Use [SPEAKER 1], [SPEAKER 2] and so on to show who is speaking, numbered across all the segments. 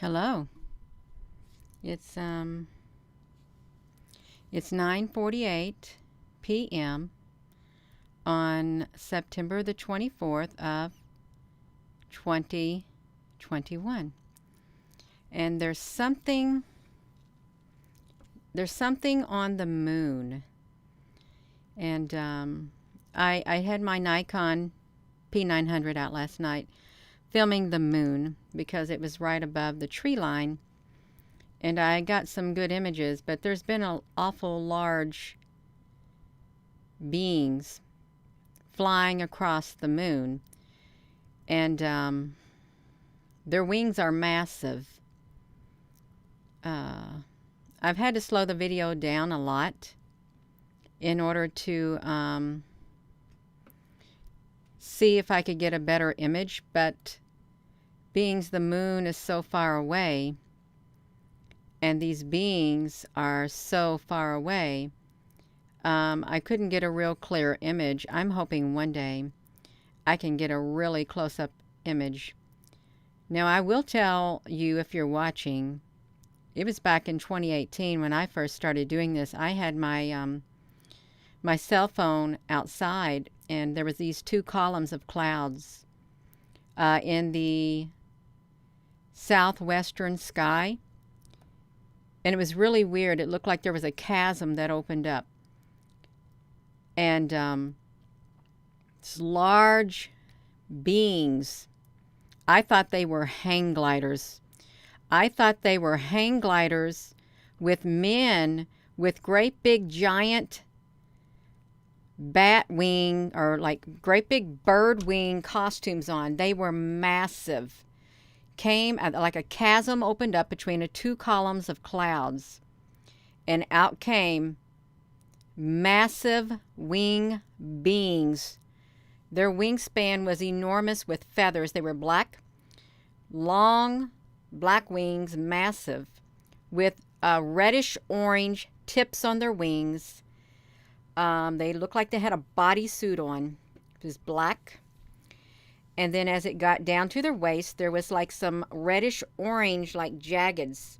[SPEAKER 1] Hello. It's 9:48 p.m. on September the 24th of 2021. And there's something on the moon. And I had my Nikon P900 out last night filming the moon because it was right above the tree line, and I got some good images, but there's been an awful large beings flying across the moon, and their wings are massive. I've had to slow the video down a lot in order to see if I could get a better image, but being the moon is so far away and these beings are so far away, I couldn't get a real clear image. I'm hoping one day I can get a really close-up image. Now, I will tell you, if you're watching, it was back in 2018 when I first started doing this. I had my my cell phone outside, and there was these two columns of clouds in the southwestern sky, and it was really weird. It looked like there was a chasm that opened up, and these large beings. I thought they were hang gliders. I thought they were hang gliders with men with great big giant bat wing, or like great big bird wing costumes on. They were massive. Came like a chasm opened up between the two columns of clouds, and out came massive wing beings. Their wingspan was enormous with feathers. They were black, long black wings, massive, with reddish orange tips on their wings. They looked like they had a bodysuit on. It was black. And then as it got down to their waist, there was like some reddish orange, like jaggeds.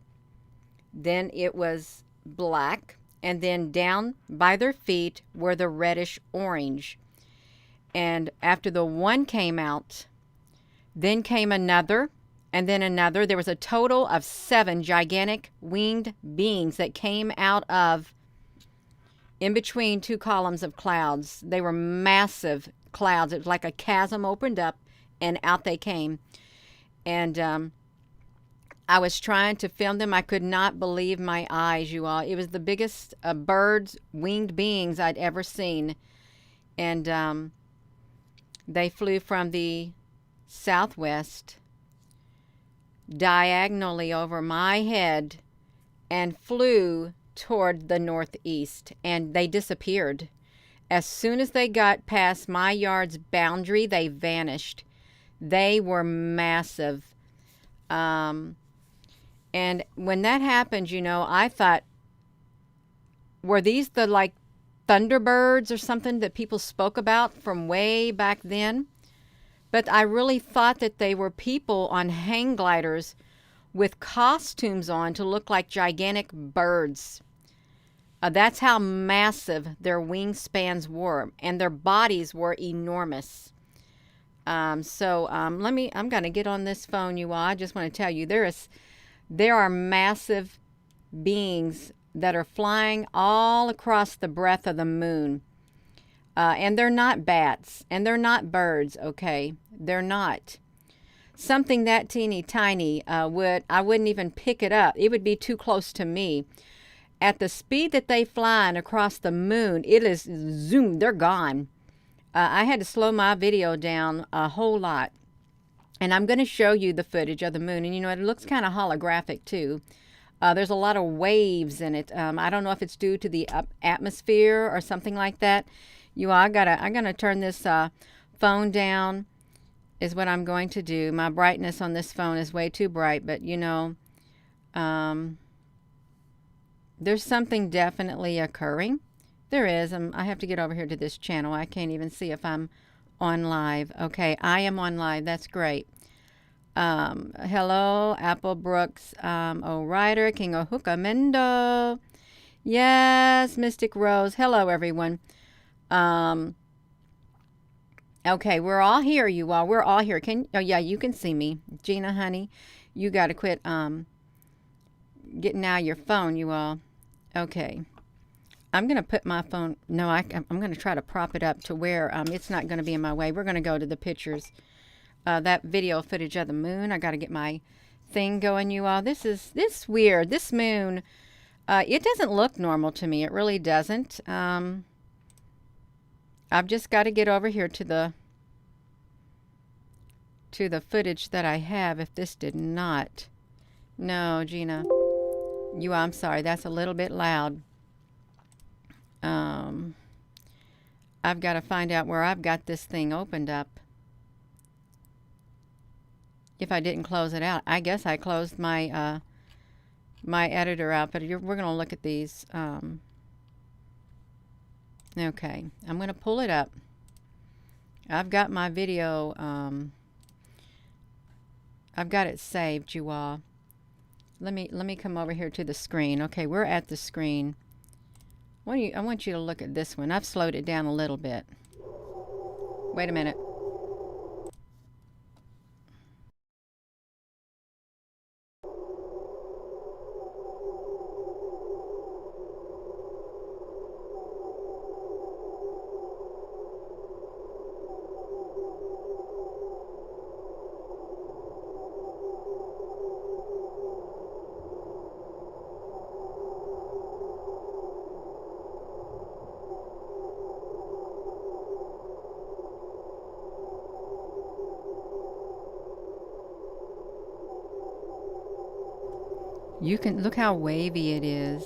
[SPEAKER 1] Then it was black. And then down by their feet were the reddish orange. And after the one came out, then came another, and then another. There was a total of 7 gigantic winged beings that came out of in between two columns of clouds. They were massive clouds. It was like a chasm opened up, and out they came. And I was trying to film them. I could not believe my eyes, you all. It was the biggest birds, winged beings I'd ever seen. And they flew from the southwest diagonally over my head and flew toward the northeast, and they disappeared. As soon as they got past my yard's boundary, they vanished. They were massive. And when that happened, you know, I thought, were these the like thunderbirds or something that people spoke about from way back then? But I really thought that they were people on hang gliders with costumes on to look like gigantic birds. That's how massive their wingspans were, and their bodies were enormous. I'm going to get on this phone, you all. I just want to tell you, there are massive beings that are flying all across the breadth of the moon. And they're not bats, and they're not birds, okay? They're not. Something that teeny tiny, I wouldn't even pick it up. It would be too close to me. At the speed that they flying across the moon, it is zoom, they're gone. I had to slow my video down a whole lot. And I'm going to show you the footage of the moon. And you know, it looks kind of holographic too. There's a lot of waves in it. I don't know if it's due to the atmosphere or something like that. You all, I'm gonna turn this phone down, is what I'm going to do. My brightness on this phone is way too bright, but you know, there's something definitely occurring. There is. I have to get over here to this channel. I can't even see if I'm on live. Okay, I am on live. That's great. Hello, Apple Brooks, O'Rider, King Ohuka Mendo. Yes, Mystic Rose. Hello, everyone. Um, okay, we're all here, you all. We're all here. Oh yeah, you can see me. Gina, honey, you got to quit getting out your phone, you all. Okay. I'm going to put my phone, no, I'm going to try to prop it up to where it's not going to be in my way. We're going to go to the pictures. That video footage of the moon. I got to get my thing going, you all. This weird. This moon, it doesn't look normal to me. It really doesn't. I've just got to get over here to the footage that I have. If this did not. No, Gina. I'm sorry. That's a little bit loud. I've got to find out where I've got this thing opened up. If I didn't close it out, I guess I closed my my editor out. But we're going to look at these. Okay, I'm going to pull it up. I've got my video. I've got it saved, you all. Let me come over here to the screen. Okay, we're at the screen. I want you to look at this one. I've slowed it down a little bit. Wait a minute. You can look how wavy it is.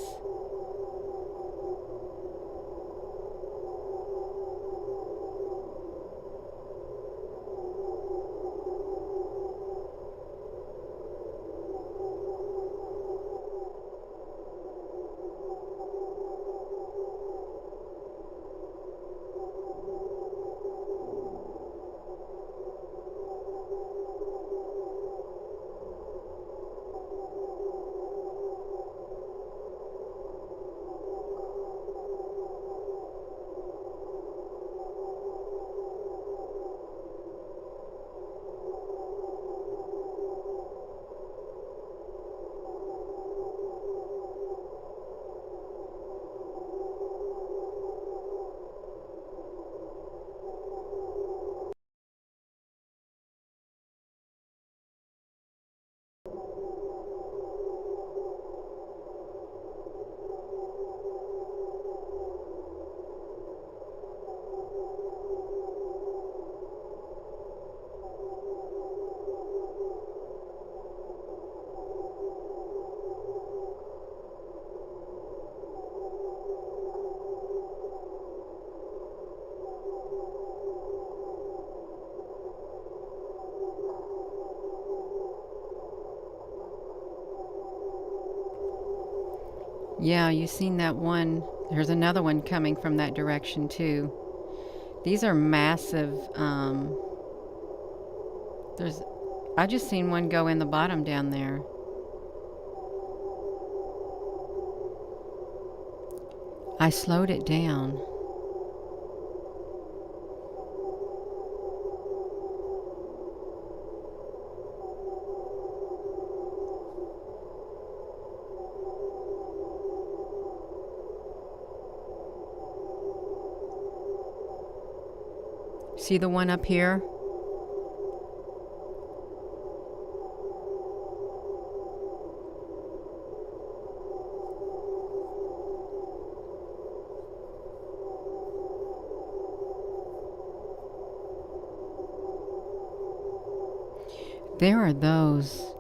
[SPEAKER 1] Yeah, you seen that one. There's another one coming from that direction too. These are massive. I just seen one go in the bottom down there. I slowed it down. See the one up here? There are those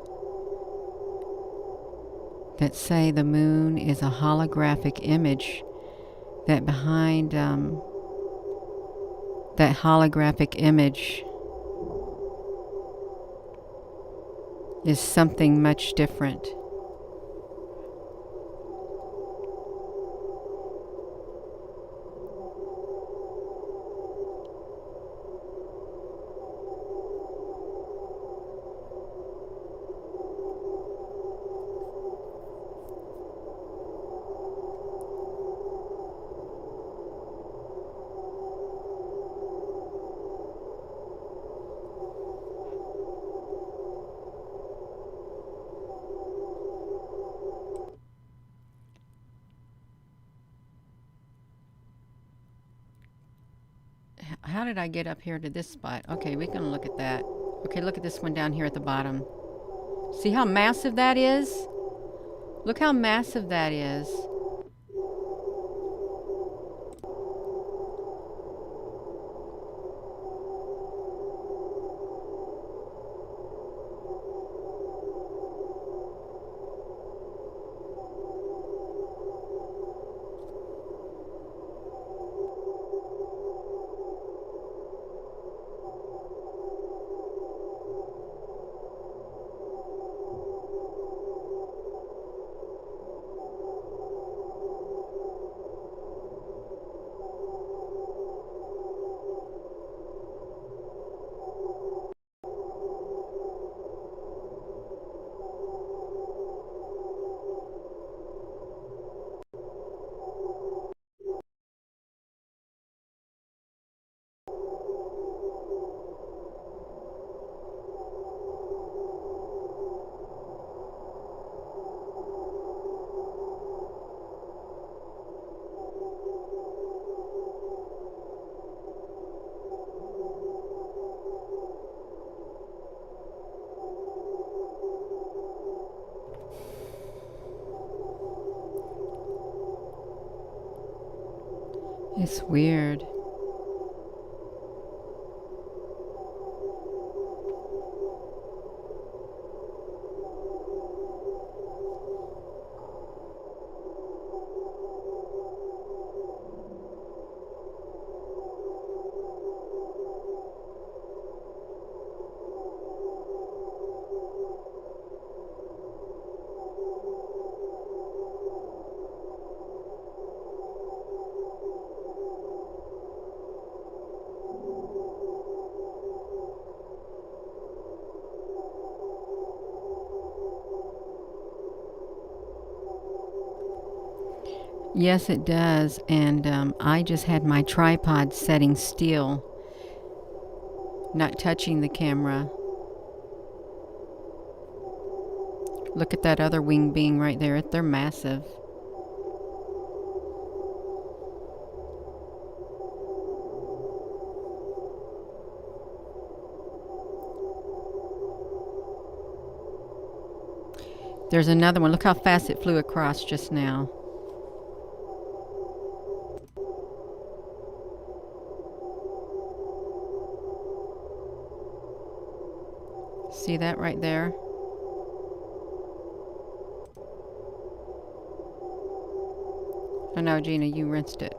[SPEAKER 1] that say the moon is a holographic image, that behind that holographic image is something much different. how did I get up here to this spot? Okay, we can look at that. Okay, look at this one down here at the bottom. See how massive that is? Look how massive that is. It's weird. Yes, it does. And I just had my tripod setting still, not touching the camera. Look at that other wing being right there. They're massive. There's another one. Look how fast it flew across just now. See that right there? Oh no, Gina, you rinsed it.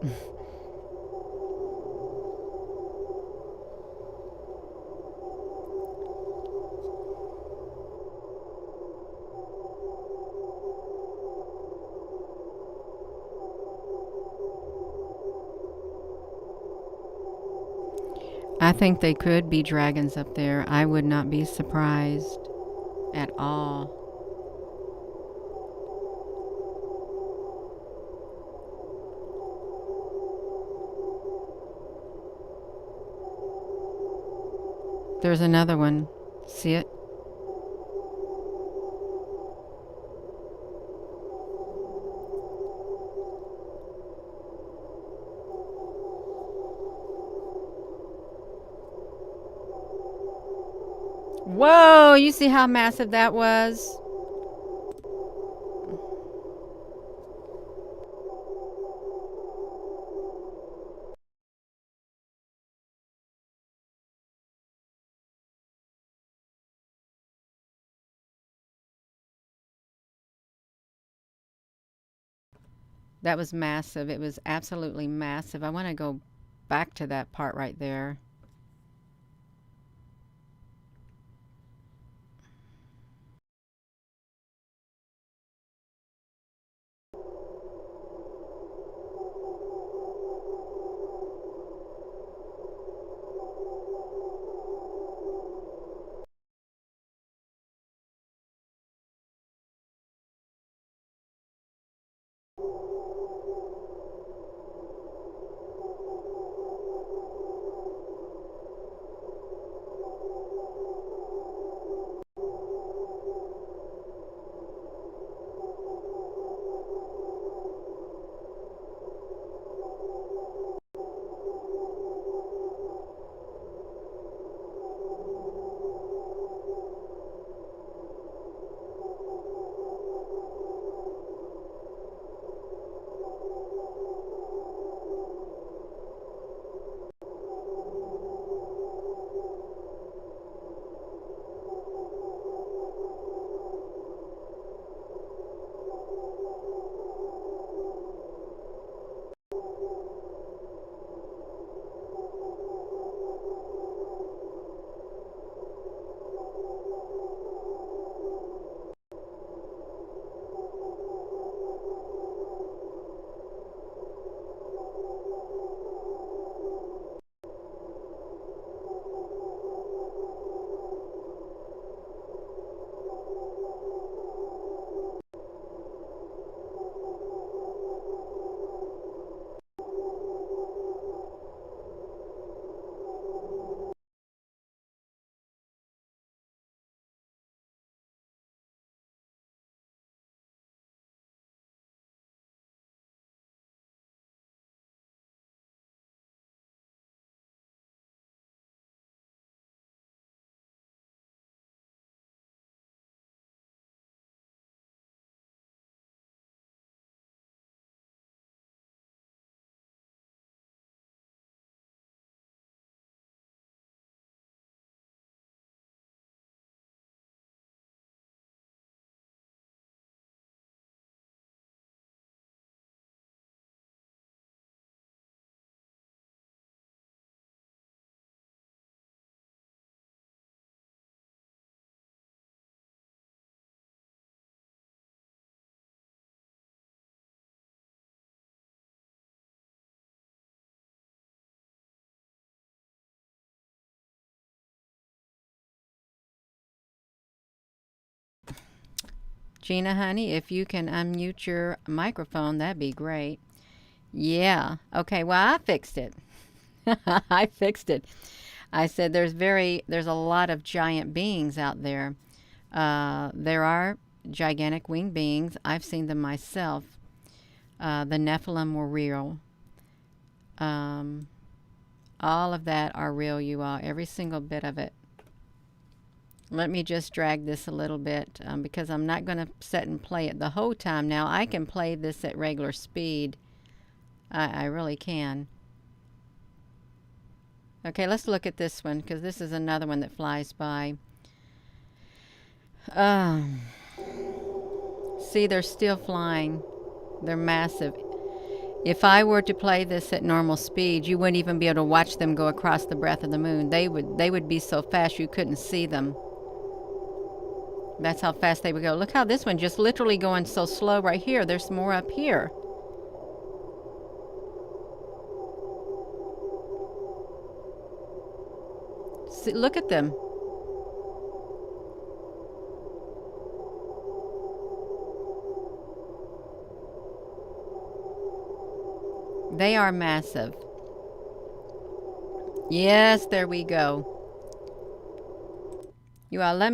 [SPEAKER 1] I think they could be dragons up there. I would not be surprised at all. There's another one. See it? Whoa, you see how massive that was? That was massive. It was absolutely massive. I want to go back to that part right there. Gina, honey, if you can unmute your microphone, that'd be great. Yeah. Okay, well, I fixed it. I fixed it. I said there's a lot of giant beings out there. There are gigantic winged beings. I've seen them myself. The Nephilim were real. Um, all of that are real, you all. Every single bit of it. Let me just drag this a little bit because I'm not going to sit and play it the whole time. Now, I can play this at regular speed. I really can. Okay, let's look at this one because this is another one that flies by. See, they're still flying. They're massive. If I were to play this at normal speed, you wouldn't even be able to watch them go across the breadth of the moon. They would be so fast you couldn't see them. That's how fast they would go. Look how this one just literally going so slow right here. There's more up here. See, look at them. They are massive. Yes, there we go. You all, let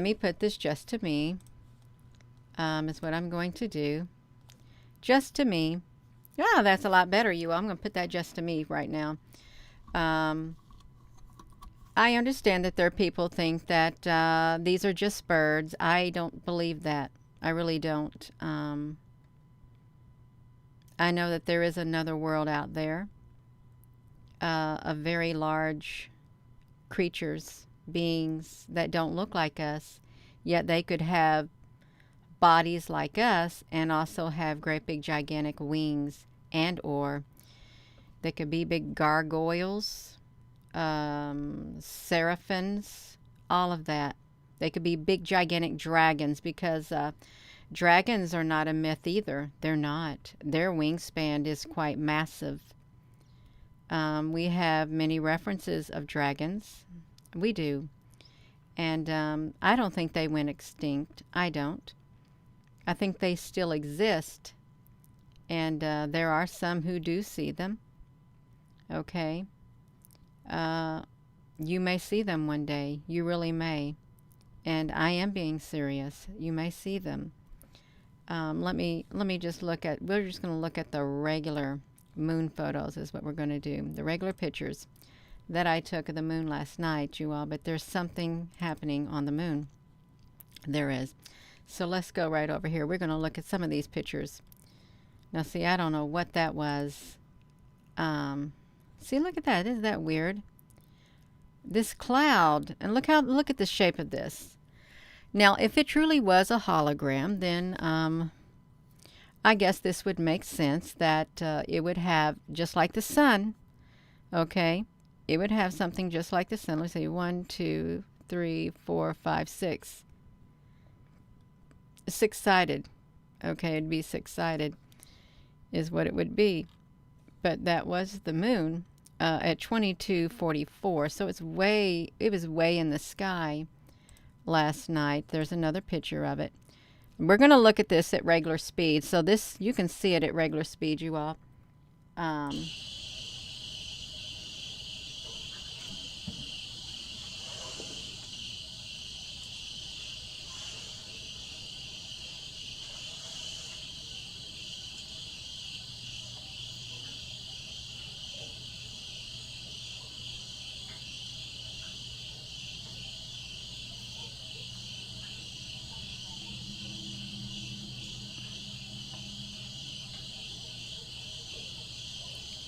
[SPEAKER 1] me put this just to me. Is what I'm going to do. Just to me. Yeah, that's a lot better, you all. I'm going to put that just to me right now. I understand that there are people think that these are just birds. I don't believe that. I really don't. I know that there is another world out there of very large creatures, beings that don't look like us, yet they could have bodies like us and also have great big gigantic wings, and or they could be big gargoyles, seraphims, all of that. They could be big gigantic dragons because dragons are not a myth either. They're not. Their wingspan is quite massive. We have many references of dragons. We do. And I don't think they went extinct. I don't. I think they still exist. And there are some who do see them. Okay. You may see them one day. You really may. And I am being serious. You may see them. Let me just look at, we're just going to look at the regular moon photos is what we're going to do. The regular pictures that I took of the moon last night, you all, but there's something happening on the moon. There is. So let's go right over here. We're going to look at some of these pictures. Now see, I don't know what that was. See, look at that. Isn't that weird? This cloud, and look at the shape of this. Now, if it truly was a hologram, then I guess this would make sense that it would have, just like the sun, okay? It would have something just like the sun. Let's see, 1, 2, 3, 4, 5, 6. Six-sided. Okay, it'd be six-sided is what it would be. But that was the moon at 2244. So it was way in the sky last night. There's another picture of it. We're going to look at this at regular speed. So this, you can see it at regular speed, you all.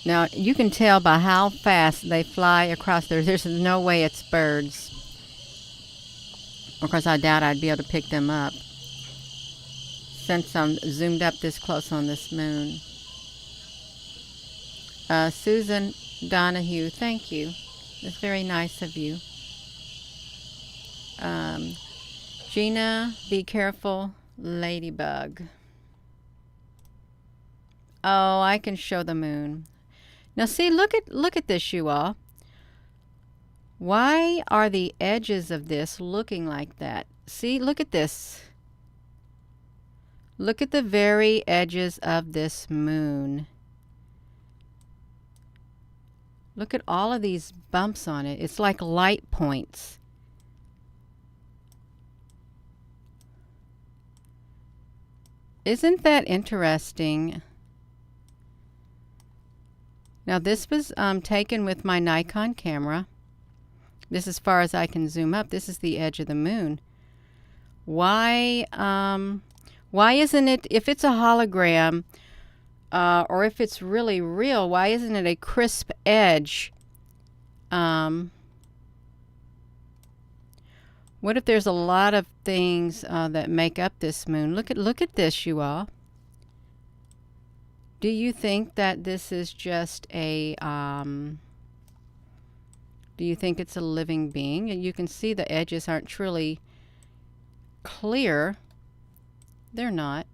[SPEAKER 1] Now, you can tell by how fast they fly across there. There's no way it's birds. Of course, I doubt I'd be able to pick them up since I'm zoomed up this close on this moon. Susan Donahue, thank you. That's very nice of you. Gina, be careful, ladybug. Oh, I can show the moon. Now see, look at this, you all. Why are the edges of this looking like that? See, look at this. Look at the very edges of this moon. Look at all of these bumps on it. It's like light points. Isn't that interesting? Now this was taken with my Nikon camera. This is as far as I can zoom up. This is the edge of the moon. Why isn't it, if it's a hologram, or if it's really real, why isn't it a crisp edge? What if there's a lot of things that make up this moon? Look at this, you all. Do you think that this is just a do you think it's a living being? And you can see the edges aren't truly clear. They're not.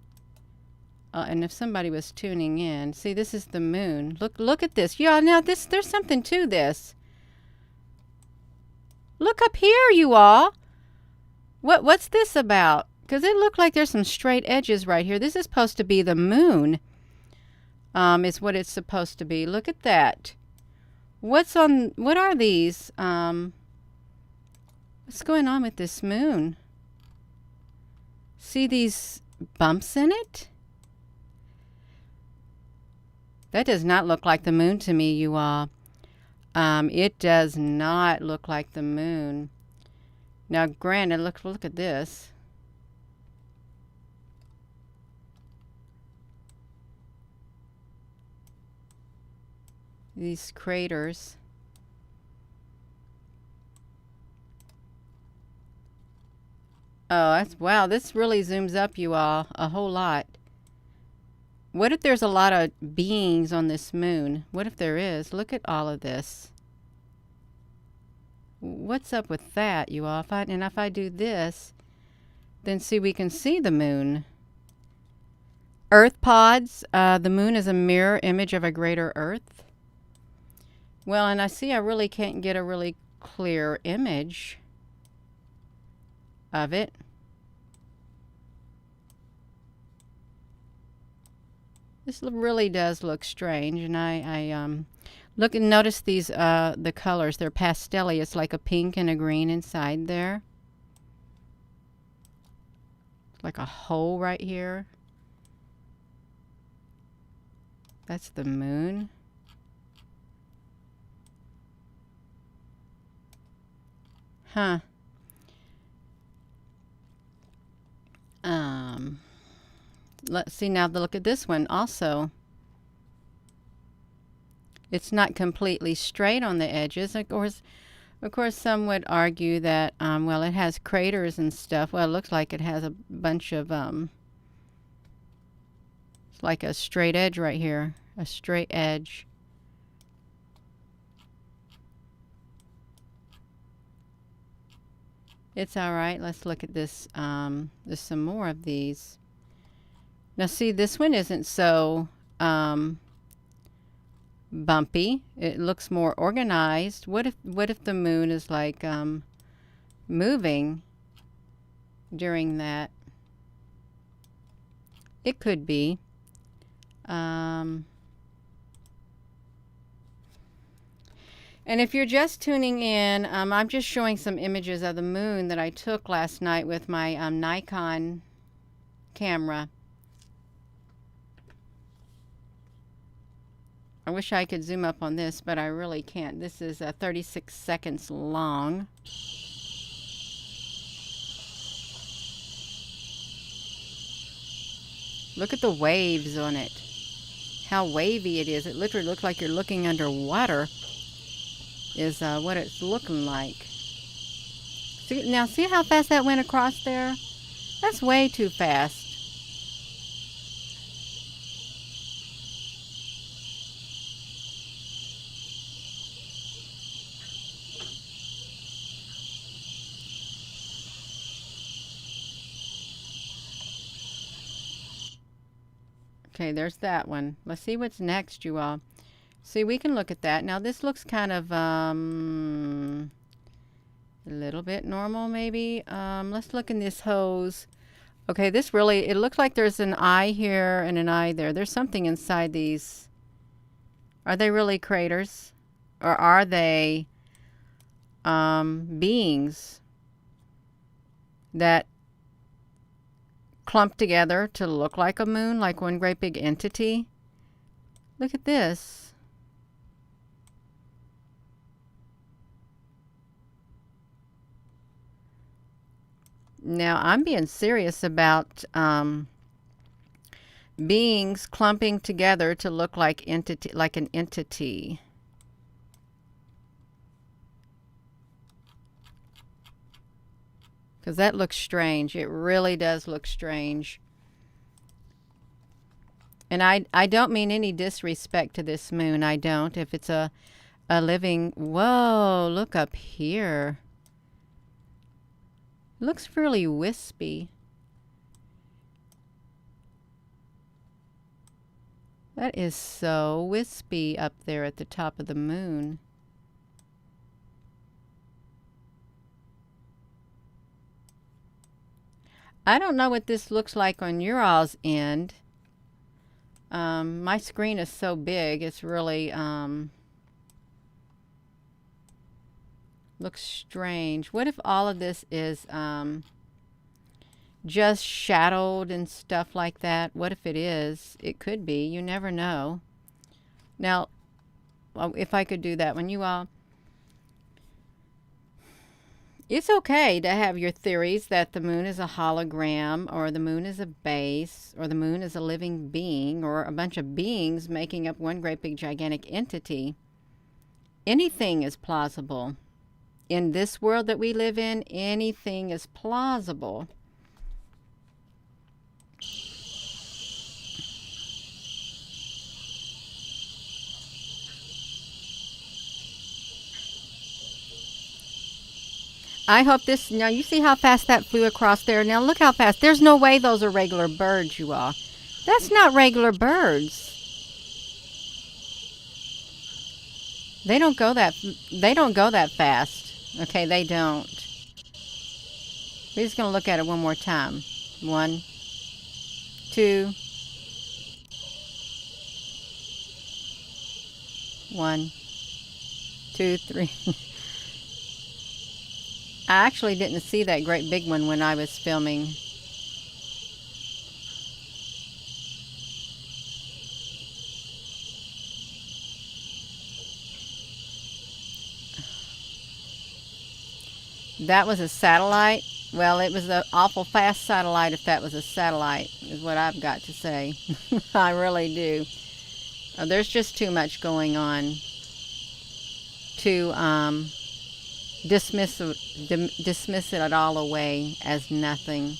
[SPEAKER 1] And if somebody was tuning in, see, this is the moon. Look at this. Yeah, now there's something to this. Look up here, you all. What's this about? Because it looked like there's some straight edges right here. This is supposed to be the moon. Is what it's supposed to be. Look at that. What are these? What's going on with this moon? See these bumps in it? That does not look like the moon to me, you all. It does not look like the moon. Now, granted, look at this. These craters. Oh, wow, this really zooms up, you all, a whole lot. What if there's a lot of beings on this moon? What if there is? Look at all of this. What's up with that, you all? If I do this, then see, we can see the moon. Earth pods. The moon is a mirror image of a greater Earth. Well, and I really can't get a really clear image of it. This really does look strange, and I look and notice these the colors. They're pastel-y. It's like a pink and a green inside there. It's like a hole right here. That's the moon. Huh. Let's see now. Look at this one also. It's not completely straight on the edges. Of course, some would argue that well, it has craters and stuff. Well, it looks like it has a bunch of it's like a straight edge right here, a straight edge. It's all right. Let's look at this. There's some more of these. Now, see, this one isn't so bumpy. It looks more organized. What if the moon is like moving during that? It could be. And if you're just tuning in, I'm just showing some images of the moon that I took last night with my Nikon camera. I wish I could zoom up on this, but I really can't. This is 36 seconds long. Look at the waves on it. How wavy it is. It literally looks like you're looking underwater. Is what it's looking like. See how fast that went across there? That's way too fast. Okay, there's that one. Let's see what's next, you all. See, we can look at that. Now, this looks kind of, A little bit normal, maybe. Let's look in this hose. Okay, this really, it looks like there's an eye here and an eye there. There's something inside these. Are they really craters? Or are they beings that clump together to look like a moon, like one great big entity? Look at this. Now, I'm being serious about beings clumping together to look like entity, like an entity. Because that looks strange. It really does look strange. And I don't mean any disrespect to this moon. I don't. If it's a living... Whoa, look up here. It looks really wispy. That is so wispy up there at the top of the moon. I don't know what this looks like on your all's end. My screen is so big, it's really looks strange. What if all of this is just shadowed and stuff like that? What if it is? It could be. You never know. Now, if I could do that when you all... It's okay to have your theories that the moon is a hologram, or the moon is a base, or the moon is a living being, or a bunch of beings making up one great big gigantic entity. Anything is plausible. In this world that we live in, anything is plausible. I hope this... Now, you see how fast that flew across there? Now, look how fast. There's no way those are regular birds, you all. That's not regular birds. They don't go that fast. Okay, they don't. We're just going to look at it one more time. 1, 2. 1, 2, 3. I actually didn't see that great big one when I was filming. That was a satellite? Well, it was an awful fast satellite if that was a satellite, is what I've got to say. I really do. There's just too much going on to dismiss it at all away as nothing.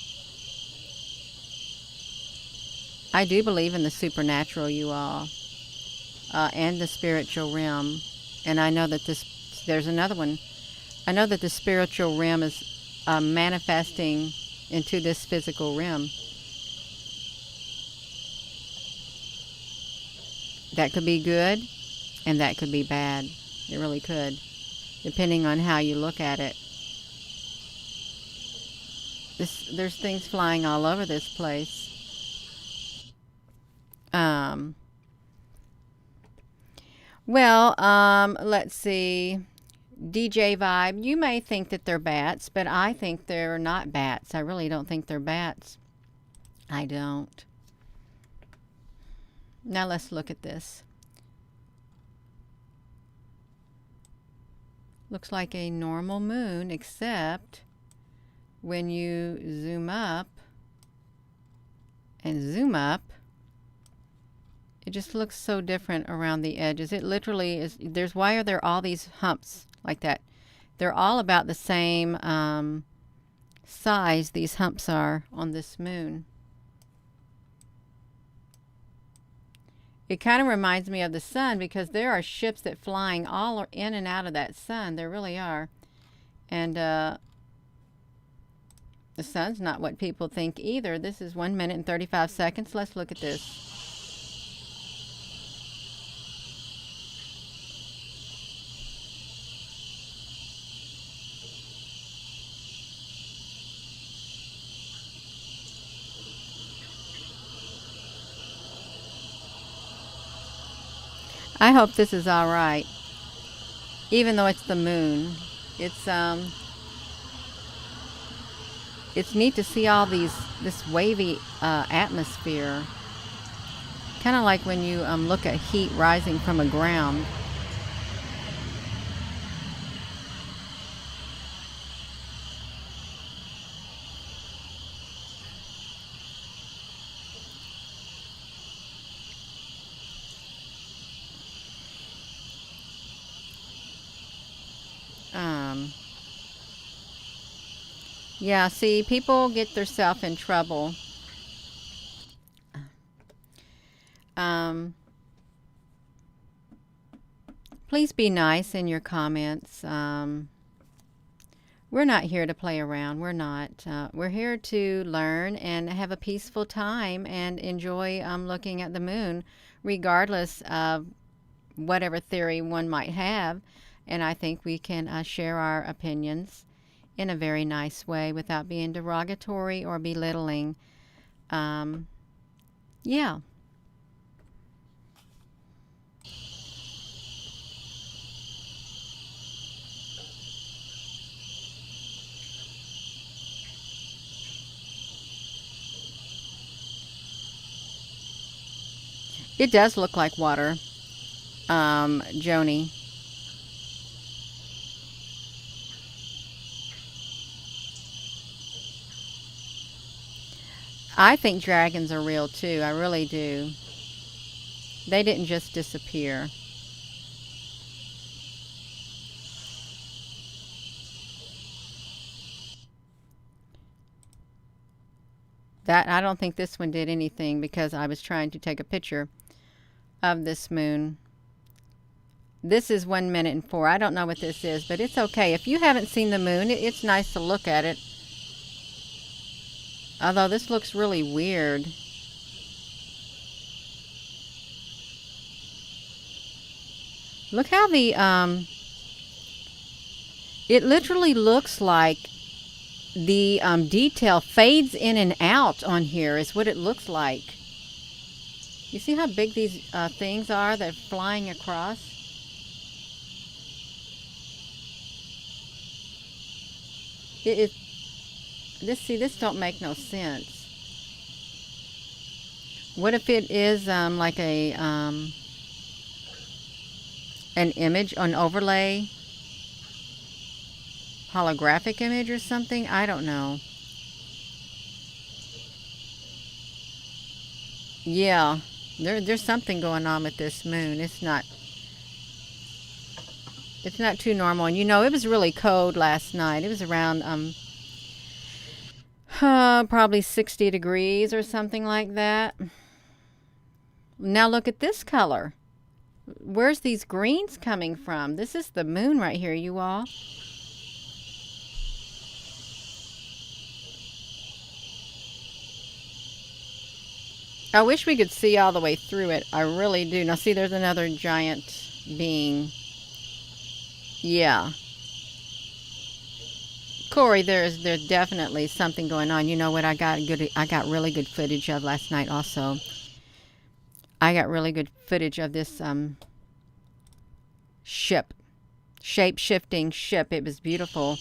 [SPEAKER 1] I do believe in the supernatural, you all, and the spiritual realm. And I know that there's another one. I know that the spiritual realm is manifesting into this physical realm. That could be good, and that could be bad. It really could, depending on how you look at it. There's things flying all over this place. Let's see. DJ Vibe, you may think that they're bats, but I think they're not bats. I really don't think they're bats. I don't. Now let's look at this. Looks like a normal moon, except when you zoom up and zoom up, it just looks so different around the edges. It literally is. Why are there all these humps like that? They're all about the same size, these humps are on this moon. It kind of reminds me of the sun, because there are ships that flying all in and out of that sun. There really are. And the sun's not what people think either. This is 1 minute and 35 seconds. Let's look at this. I hope this is all right. Even though it's the moon, it's neat to see all this wavy atmosphere. Kind of like when you look at heat rising from a ground. Yeah, see, people get themselves in trouble. Please be nice in your comments. We're not here to play around. We're not. We're here to learn and have a peaceful time and enjoy looking at the moon, regardless of whatever theory one might have. And I think we can share our opinions in a very nice way without being derogatory or belittling. Yeah. It does look like water, Joni. I think dragons are real too. I really do. They didn't just disappear. That I don't think this one did anything because I was trying to take a picture of this moon. This is 1 minute and 4. I don't know what this is, but it's okay. If you haven't seen the moon, it's nice to look at it. Although this looks really weird. Look how it literally looks like the detail fades in and out on here is what it looks like. You see how big these things are that are flying across? This don't make no sense. What if it is like a an image, an overlay, holographic image or something? I don't know. Yeah, there's something going on with this moon. It's not too normal. And you know, it was really cold last night. It was around probably 60 degrees or something like that. Now look at this color. Where's these greens coming from? This is the moon right here, you all. I wish we could see all the way through it. I really do. Now see, there's another giant being. Yeah. Corey, there's definitely something going on. You know what I got really good footage of last night also. I got really good footage of this shape-shifting ship. It was beautiful.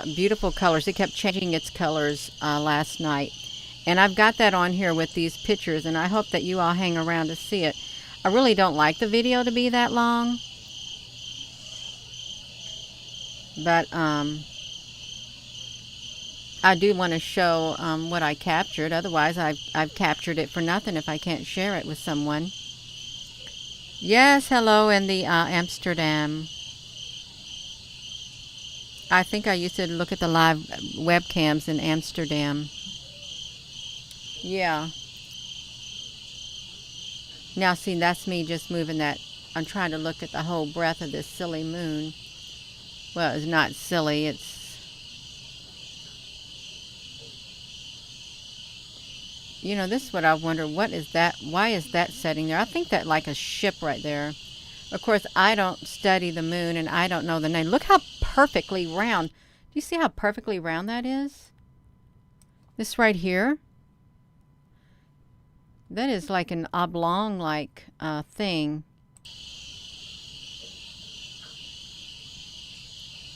[SPEAKER 1] Beautiful colors. It kept changing its colors last night. And I've got that on here with these pictures, and I hope that you all hang around to see it. I really don't like the video to be that long. But I do want to show what I captured. Otherwise, I've captured it for nothing if I can't share it with someone. Yes, hello in the Amsterdam. I think I used to look at the live webcams in Amsterdam. Yeah. Now, see, that's me just moving that. I'm trying to look at the whole breadth of this silly moon. Well, it's not silly. It's... You know, this is what I wonder. What is that? Why is that setting there? I think that like a ship right there. Of course, I don't study the moon, and I don't know the name. Look how perfectly round. Do you see how perfectly round that is? This right here. That is like an oblong-like thing.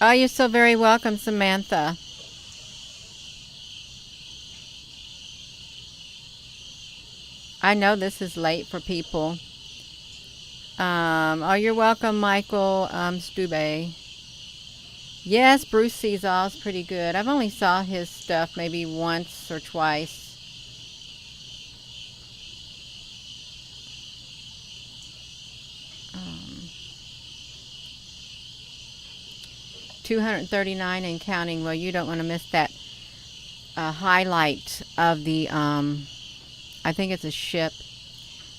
[SPEAKER 1] Oh, you're so very welcome, Samantha. I know this is late for people. Oh, you're welcome, Michael Stube. Yes, Bruce Seazall's pretty good. I've only saw his stuff maybe once or twice. 239 and counting. Well, you don't want to miss that highlight of the, I think it's a ship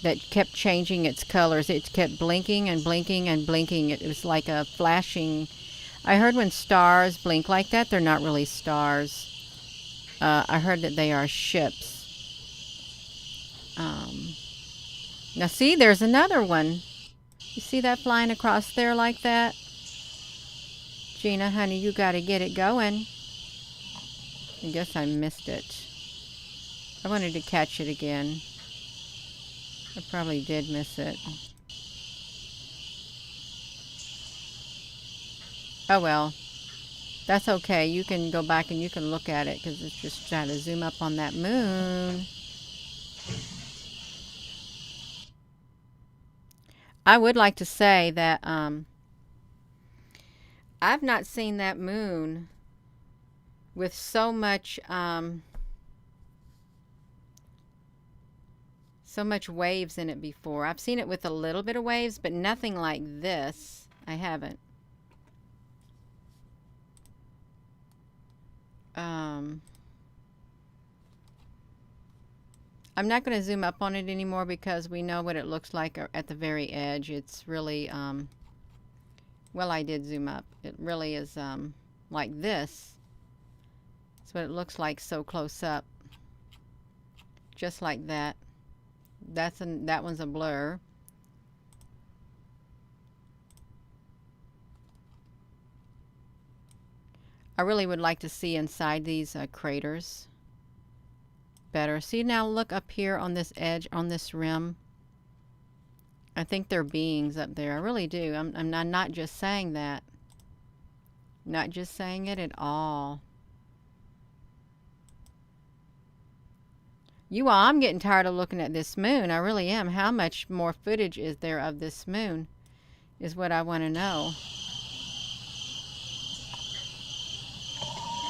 [SPEAKER 1] that kept changing its colors. It kept blinking and blinking and blinking. It was like a flashing. I heard when stars blink like that, they're not really stars. I heard that they are ships. Now see, there's another one. You see that flying across there like that? Gina, honey, you got to get it going. I guess I missed it. I wanted to catch it again. I probably did miss it. Oh well. That's okay. You can go back and you can look at it because it's just trying to zoom up on that moon. I would like to say that I've not seen that moon with so much waves in it before. I've seen it with a little bit of waves, but nothing like this. I haven't. I'm not going to zoom up on it anymore because we know what it looks like at the very edge. It's really, well, I did zoom up. It really is like this. That's what it looks like so close up. Just like that. That one's a blur. I really would like to see inside these craters better. See, now look up here on this edge, on this rim. I think they're beings up there. I really do. I'm not just saying that. Not just saying it at all. You all, I'm getting tired of looking at this moon. I really am. How much more footage is there of this moon is what I want to know.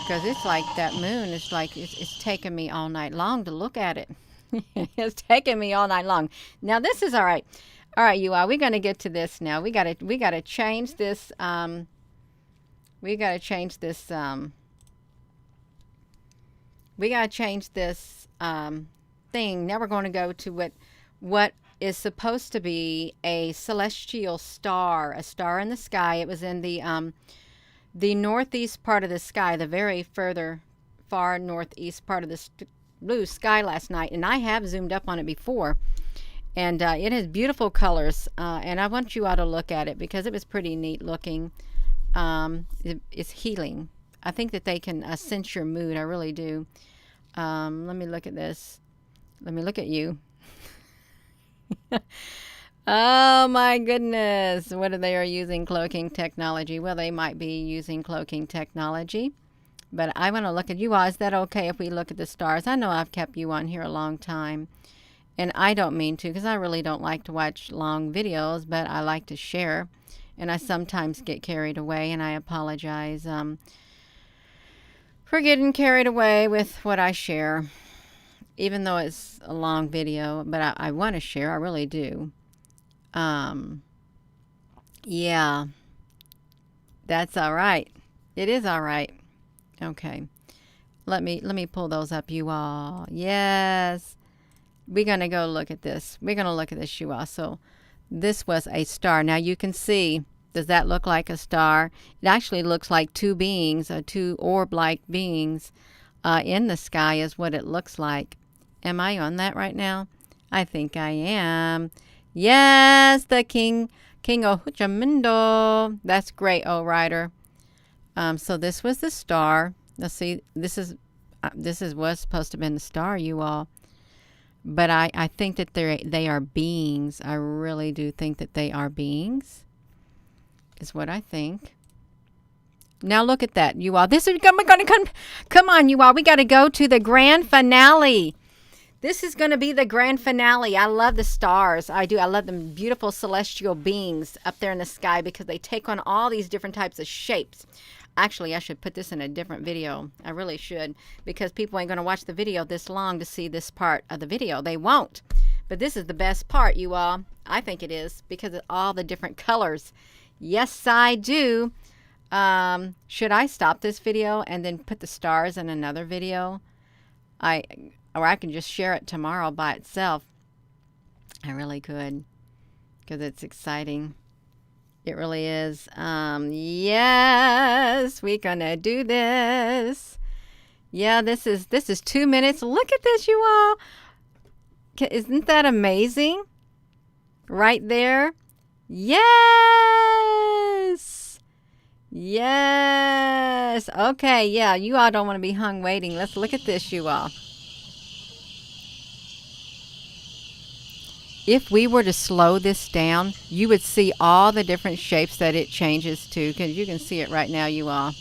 [SPEAKER 1] Because it's like that moon is like, it's taking me all night long to look at it. It's taking me all night long. Now this is all right. All right, you all, we're going to get to this now. We got to change this, we got to change this, thing. Now we're going to go to what is supposed to be a celestial star, a star in the sky. It was in the northeast part of the sky, the very far northeast part of the blue sky last night, and I have zoomed up on it before, and it has beautiful colors, and I want you all to look at it because it was pretty neat looking. It's healing. I think that they can sense your mood. I really do. Let me look at this. Let me look at you. Oh my goodness. What are they using cloaking technology? Well, they might be using cloaking technology. But I want to look at you all. Is that okay if we look at the stars? I know I've kept you on here a long time. And I don't mean to because I really don't like to watch long videos, but I like to share. And I sometimes get carried away, and I apologize for getting carried away with what I share. Even though it's a long video, but I want to share. I really do. Yeah, that's all right. It is all right. Okay. Let me pull those up, you all. Yes. We're going to go look at this. We're going to look at this, you all. So this was a star. Now you can see, does that look like a star? It actually looks like two beings, two orb-like beings in the sky is what it looks like. Am I on that right now? I think I am. Yes, the King of Huchamindo. That's great, O Rider. So this was the star. Let's see. This was supposed to have been the star, you all. But I think that they are beings. I really do think that they are beings, is what I think. Now look at that, you all. This is going to come on, you all. We got to go to the grand finale. This is going to be the grand finale. I love the stars. I do. I love them beautiful celestial beings up there in the sky because they take on all these different types of shapes. Actually, I should put this in a different video. I really should, because people ain't going to watch the video this long to see this part of the video. They won't. But this is the best part, you all. I think it is, because of all the different colors. Yes, I do. Should I stop this video and then put the stars in another video? Or I can just share it tomorrow by itself. I really could, because it's exciting. It really is. Yes, we're gonna do this. Yeah, this is 2 minutes. Look at this, you all. Isn't that amazing? Right there. Yes. Yes. Okay, yeah, you all don't want to be hung waiting. Let's look at this, you all. If we were to slow this down, you would see all the different shapes that it changes to. Because you can see it right now, you all.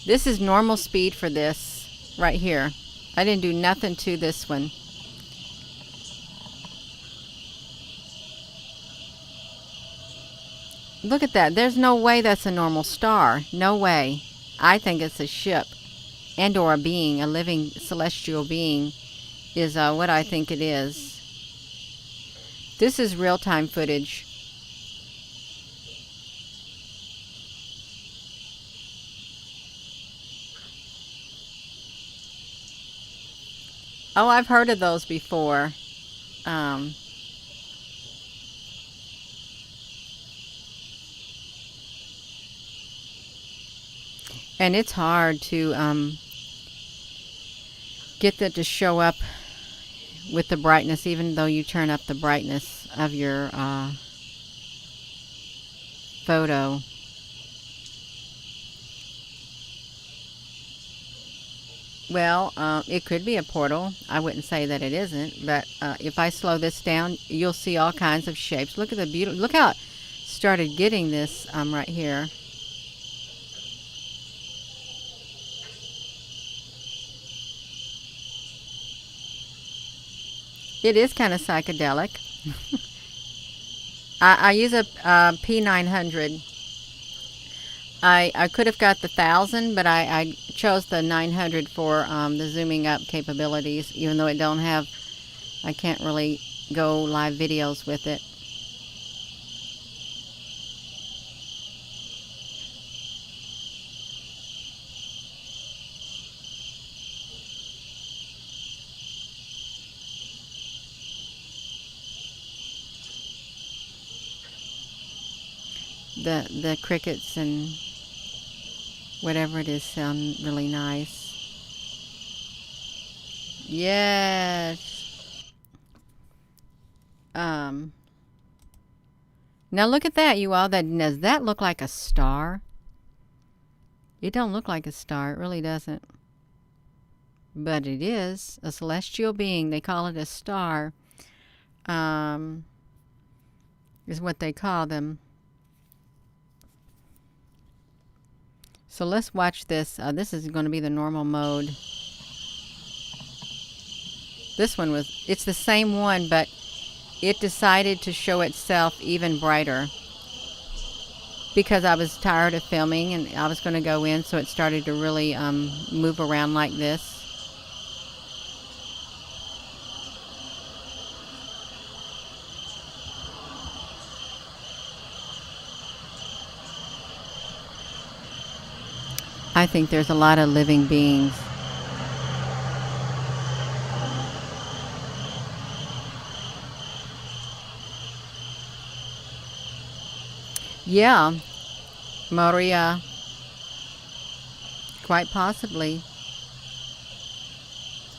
[SPEAKER 1] This is normal speed for this right here. I didn't do nothing to this one. Look at that. There's no way that's a normal star. No way. I think it's a ship and or a being, a living celestial being is what I think it is. This is real-time footage. Oh, I've heard of those before. And it's hard to get that to show up with the brightness, even though you turn up the brightness of your photo. Well, it could be a portal. I wouldn't say that it isn't, but if I slow this down, you'll see all kinds of shapes. Look at the beautiful. Look how it started getting this right here. It is kind of psychedelic. I use a P900. I could have got the 1000, but I chose the 900 for the zooming up capabilities, even though it don't have, I can't really go live videos with it. The crickets and whatever it is sound really nice. Yes. Now look at that, you all. Does that look like a star? It don't look like a star. It really doesn't. But it is a celestial being. They call it a star. Is what they call them. So let's watch this. This is going to be the normal mode. This one it's the same one, but it decided to show itself even brighter. Because I was tired of filming and I was going to go in, so it started to really move around like this. I think there's a lot of living beings. Yeah, Maria, quite possibly.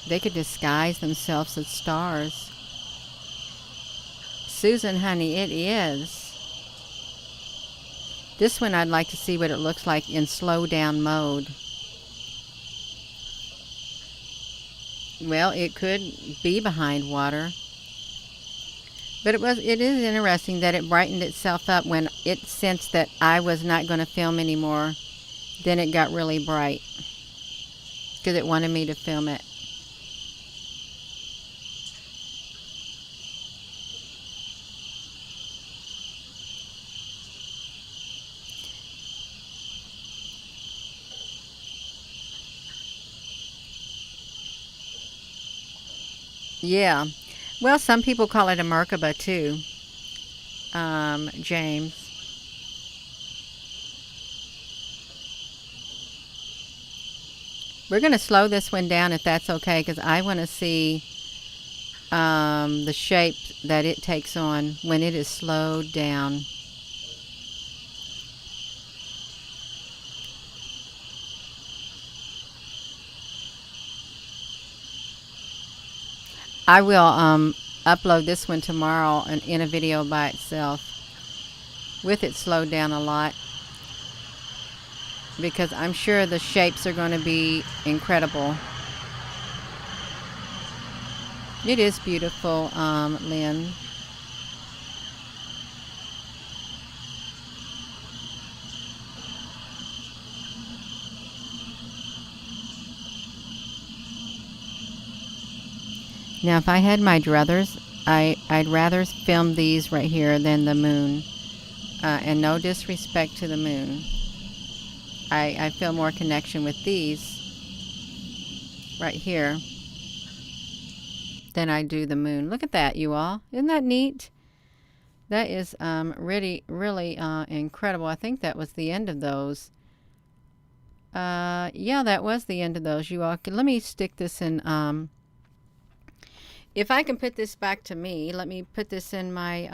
[SPEAKER 1] They could disguise themselves as stars. Susan, honey, it is. This one I'd like to see what it looks like in slow down mode. Well, it could be behind water. But it is interesting that it brightened itself up when it sensed that I was not going to film anymore. Then it got really bright because it wanted me to film it. Yeah. Well, some people call it a Merkaba too, James. We're going to slow this one down if that's okay, because I want to see the shape that it takes on when it is slowed down. I will upload this one tomorrow in a video by itself with it slowed down a lot, because I'm sure the shapes are going to be incredible. It is beautiful, Lynn. Now, if I had my druthers, I'd rather film these right here than the moon. And no disrespect to the moon. I feel more connection with these right here than I do the moon. Look at that, you all. Isn't that neat? That is really incredible. I think that was the end of those. Yeah, that was the end of those, you all. Let me stick this in. If I can put this back to me, let me put this in my.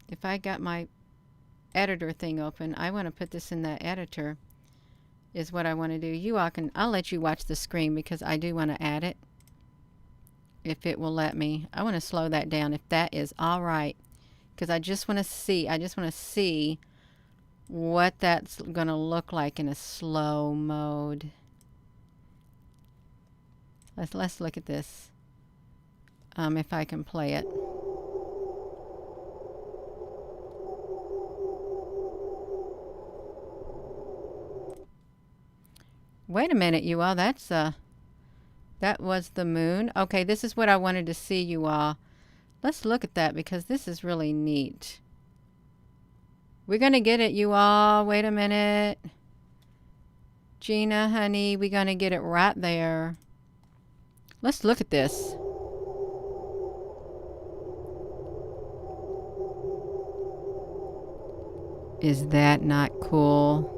[SPEAKER 1] If I got my editor thing open, I want to put this in that editor. Is what I want to do. You all can. I'll let you watch the screen because I do want to add it. If it will let me. I want to slow that down if that is all right, because I just want to see. I just want to see what that's going to look like in a slow mode. Let's look at this. If I can play it. Wait a minute, you all. That was the moon. Okay, this is what I wanted to see, you all. Let's look at that because this is really neat. We're going to get it, you all. Wait a minute. Gina, honey, we're going to get it right there. Let's look at this. Is that not cool?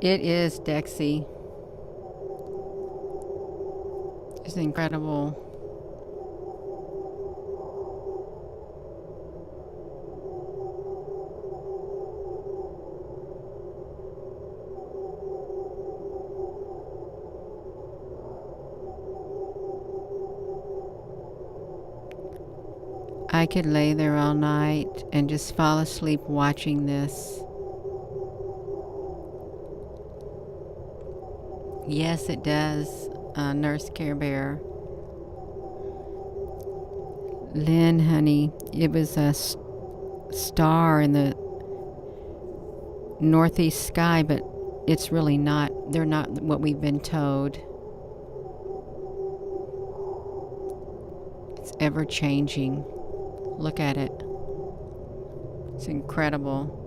[SPEAKER 1] It is, Dexy. It's incredible. I could lay there all night and just fall asleep watching this. Yes, it does, Nurse Care Bear. Lynn, honey, it was a star in the northeast sky, but it's really not. They're not what we've been told. It's ever changing. Look at it. It's incredible.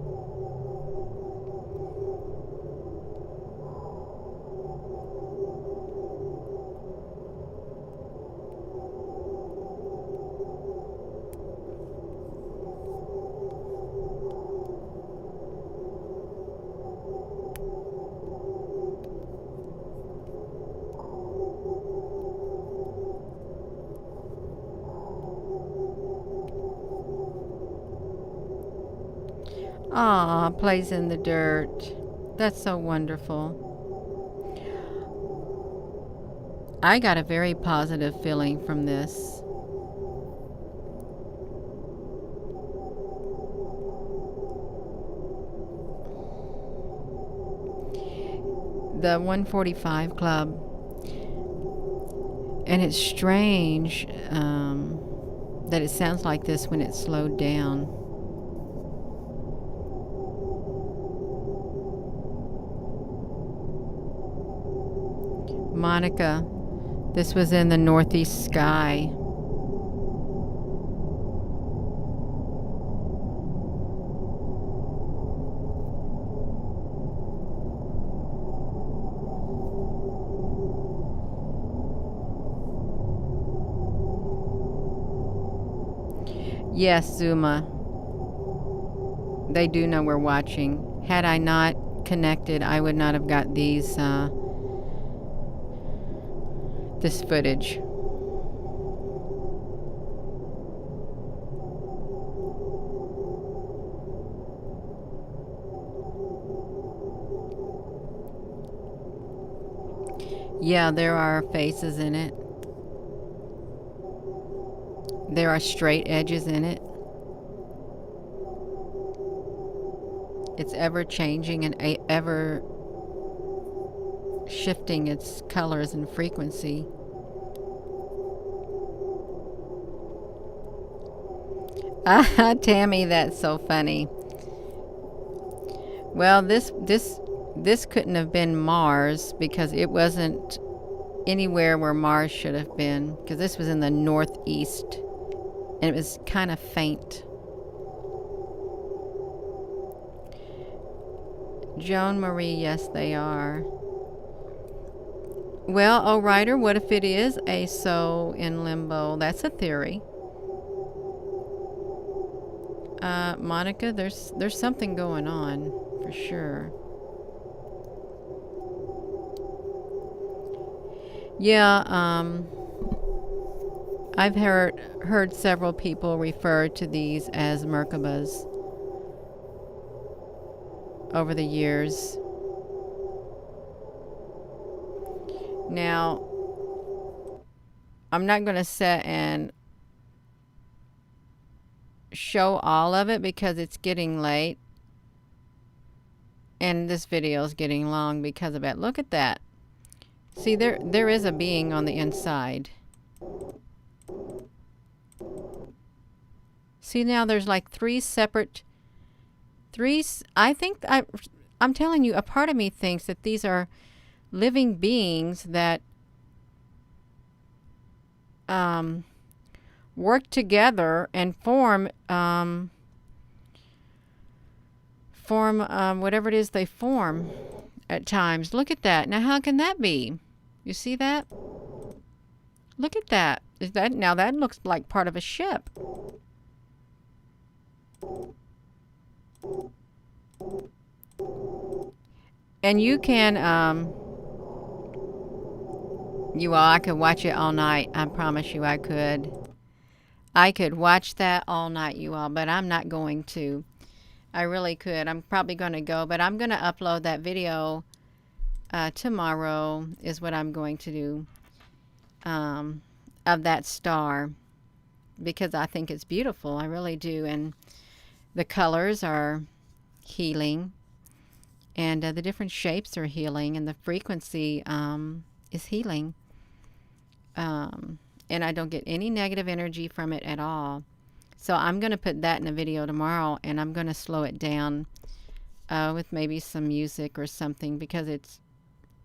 [SPEAKER 1] Aw, plays in the dirt. That's so wonderful. I got a very positive feeling from this. The 145 Club. And it's strange that it sounds like this when it's slowed down. Monica, this was in the northeast sky. Yes, Zuma. They do know we're watching. Had I not connected, I would not have got this footage. Yeah, there are faces in it. There are straight edges in it. It's ever changing and ever shifting its colors and frequency. Ah, Tammy, that's so funny. Well, this couldn't have been Mars because it wasn't anywhere where Mars should have been, because this was in the northeast and it was kind of faint. Joan Marie, yes, they are. Well, oh, Ryder, what if it is a soul in limbo? That's a theory. Monica, there's something going on for sure. Yeah, I've heard several people refer to these as Merkabas over the years. Now, I'm not going to sit and show all of it because it's getting late and this video is getting long because of it. Look at that. See, there is a being on the inside. See, now there's like I'm telling you, a part of me thinks that these are living beings that work together and form whatever it is they form at times. Look at that. Now, how can that be? You see that? Look at that. Now that looks like part of a ship. And you can I could watch it all night. I promise you I could. I could watch that all night, you all, but I'm not going to. I really could. I'm probably going to go, but I'm going to upload that video tomorrow is what I'm going to do of that star, because I think it's beautiful. I really do. And the colors are healing, and the different shapes are healing, and the frequency is healing. And I don't get any negative energy from it at all. So I'm going to put that in a video tomorrow, and I'm going to slow it down with maybe some music or something, because it's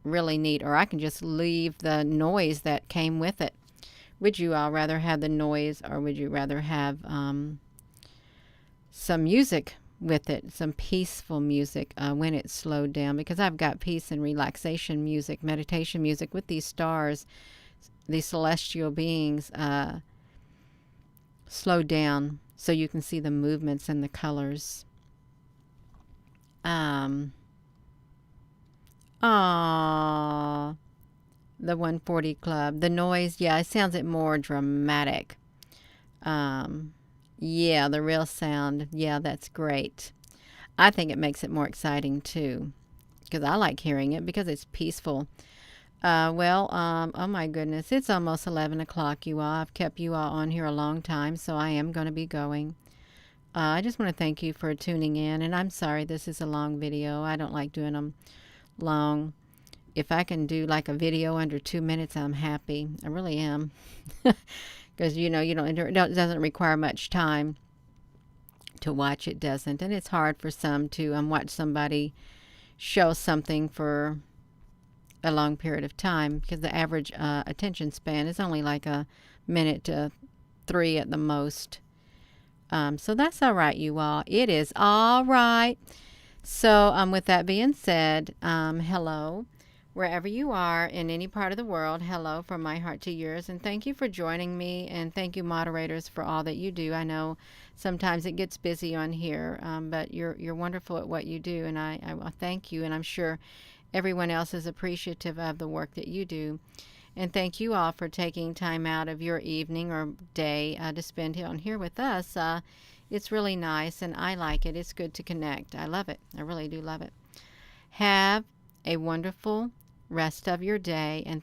[SPEAKER 1] really neat. Or I can just leave the noise that came with it. Would you all rather have the noise, or would you rather have some music with it, some peaceful music when it's slowed down? Because I've got peace and relaxation music, meditation music with these stars, these celestial beings slowed down so you can see the movements and the colors. The 140 Club. The noise, yeah, it sounds more dramatic. Yeah, the real sound. Yeah, that's great. I think it makes it more exciting too, because I like hearing it because it's peaceful. Oh my goodness, it's almost 11 o'clock, you all. I've kept you all on here a long time, so I am going to be going. I just want to thank you for tuning in, and I'm sorry this is a long video. I don't like doing them long. If I can do like a video under 2 minutes, I'm happy. I really am. Because, you know, it doesn't require much time to watch. It doesn't. And it's hard for some to watch somebody show something for a long period of time, because the average attention span is only like a minute to 3 at the most. So that's all right, you all. It is all right. So with that being said, hello, wherever you are in any part of the world. Hello from my heart to yours, and thank you for joining me, and thank you, moderators, for all that you do. I know sometimes it gets busy on here, but you're wonderful at what you do, and I thank you, and I'm sure everyone else is appreciative of the work that you do. And thank you all for taking time out of your evening or day to spend on here with us. It's really nice, and I like it. It's good to connect. I love it. I really do love it. Have a wonderful rest of your day, and